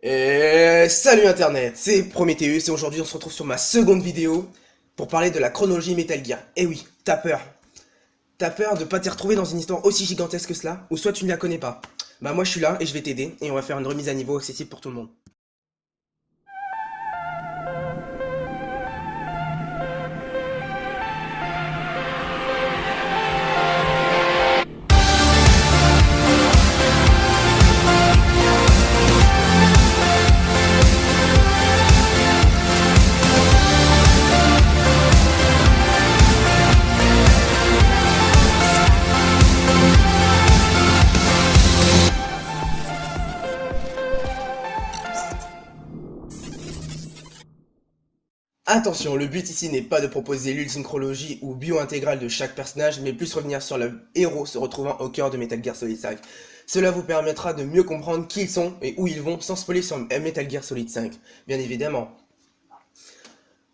Et salut internet, c'est Prometheus et aujourd'hui on se retrouve sur ma seconde vidéo pour parler de la chronologie Metal Gear. Eh oui, t'as peur. T'as peur de pas t'y retrouver dans une histoire aussi gigantesque que cela, ou soit tu ne la connais pas. Bah moi je suis là et je vais t'aider et on va faire une remise à niveau accessible pour tout le monde. Attention, le but ici n'est pas de proposer l'ultime chronologie ou bio-intégrale de chaque personnage, mais plus revenir sur le héros se retrouvant au cœur de Metal Gear Solid 5. Cela vous permettra de mieux comprendre qui ils sont et où ils vont sans spoiler sur Metal Gear Solid 5, bien évidemment.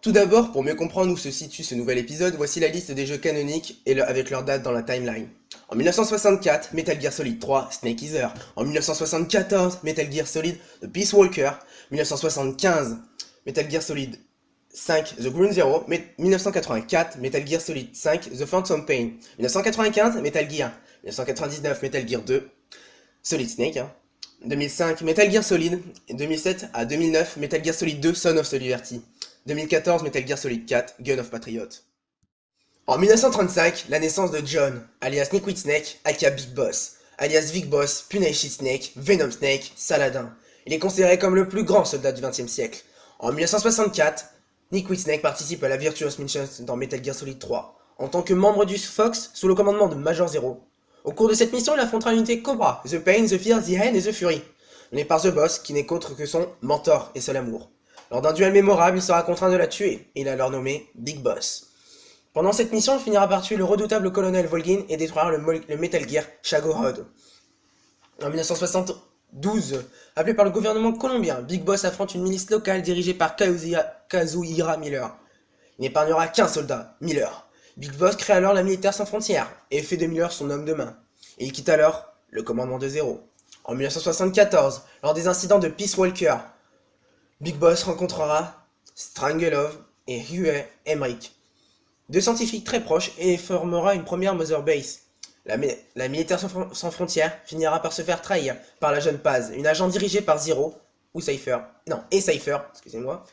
Tout d'abord, pour mieux comprendre où se situe ce nouvel épisode, voici la liste des jeux canoniques avec leur date dans la timeline. En 1964, Metal Gear Solid 3, Snake Eater. En 1974, Metal Gear Solid The Peace Walker. 1975, Metal Gear Solid 5 The Ground Zero, 1984 Metal Gear Solid 5 The Phantom Pain, 1995 Metal Gear, 1999 Metal Gear 2 Solid Snake, 2005 Metal Gear Solid, 2007 à 2009 Metal Gear Solid 2 Son of the Liberty, 2014 Metal Gear Solid 4 Gun of Patriot. En 1935, la naissance de John, alias Liquid Snake, aka Big Boss, alias Big Boss, Punished Snake, Venom Snake, Saladin. Il est considéré comme le plus grand soldat du XXe siècle. En 1964, Liquid Snake participe à la Virtuous Mission dans Metal Gear Solid 3, en tant que membre du Fox sous le commandement de Major Zero. Au cours de cette mission, il affrontera l'unité Cobra, The Pain, The Fear, The Haine et The Fury, menée par The Boss, qui n'est qu'autre que son mentor et seul amour. Lors d'un duel mémorable, il sera contraint de la tuer, et il a alors nommé Big Boss. Pendant cette mission, il finira par tuer le redoutable colonel Volgin et détruire le Metal Gear Shagohod. En 1972, appelé par le gouvernement colombien, Big Boss affronte une milice locale dirigée par Kazuhira Miller. Il n'épargnera qu'un soldat, Miller. Big Boss crée alors la Militaire sans frontières et fait de Miller son homme de main. Et il quitte alors le commandement de Zero. En 1974, lors des incidents de Peace Walker, Big Boss rencontrera Strangelove et Hue Emmerich, deux scientifiques très proches, et formera une première Mother Base. La Militaire sans frontières finira par se faire trahir par la jeune Paz, une agent dirigée par Zero, ou Cypher, excusez-moi.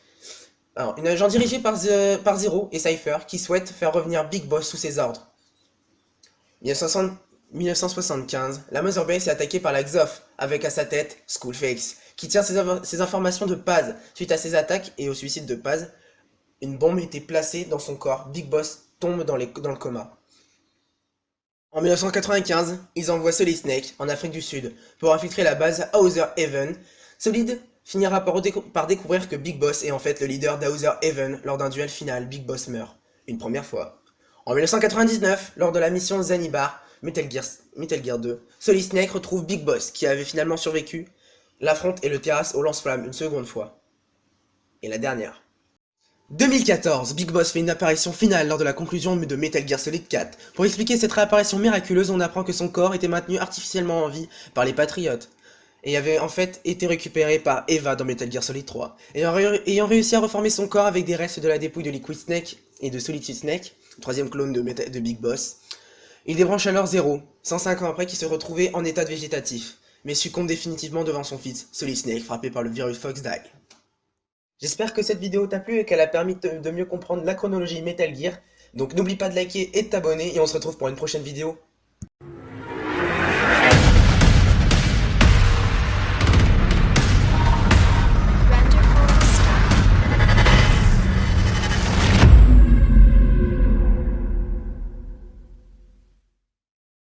Alors, une agent dirigée par Zero et Cypher qui souhaite faire revenir Big Boss sous ses ordres. 1975, la Mother Base est attaquée par la XOF, avec à sa tête Skullface, qui tient ses informations de Paz. Suite à ces attaques et au suicide de Paz, une bombe était placée dans son corps. Big Boss tombe dans le coma. En 1995, ils envoient Solid Snake en Afrique du Sud pour infiltrer la base Hauser Haven. Solid finira par découvrir que Big Boss est en fait le leader d'Hauser Haven. Lors d'un duel final, Big Boss meurt, une première fois. En 1999, lors de la mission Zanibar, Metal Gear 2, Solid Snake retrouve Big Boss qui avait finalement survécu, l'affronte et le terrasse au lance-flamme une seconde fois. Et la dernière. 2014, Big Boss fait une apparition finale lors de la conclusion de Metal Gear Solid 4. Pour expliquer cette réapparition miraculeuse, on apprend que son corps était maintenu artificiellement en vie par les Patriotes, et avait en fait été récupéré par Eva dans Metal Gear Solid 3. Ayant réussi à reformer son corps avec des restes de la dépouille de Liquid Snake et de Solid Snake, troisième clone de Big Boss, il débranche alors Zero, 105 ans après qu'il se retrouvait en état végétatif, mais succombe définitivement devant son fils, Solid Snake, frappé par le virus Fox Die. J'espère que cette vidéo t'a plu et qu'elle a permis de mieux comprendre la chronologie Metal Gear. Donc n'oublie pas de liker et de t'abonner et on se retrouve pour une prochaine vidéo.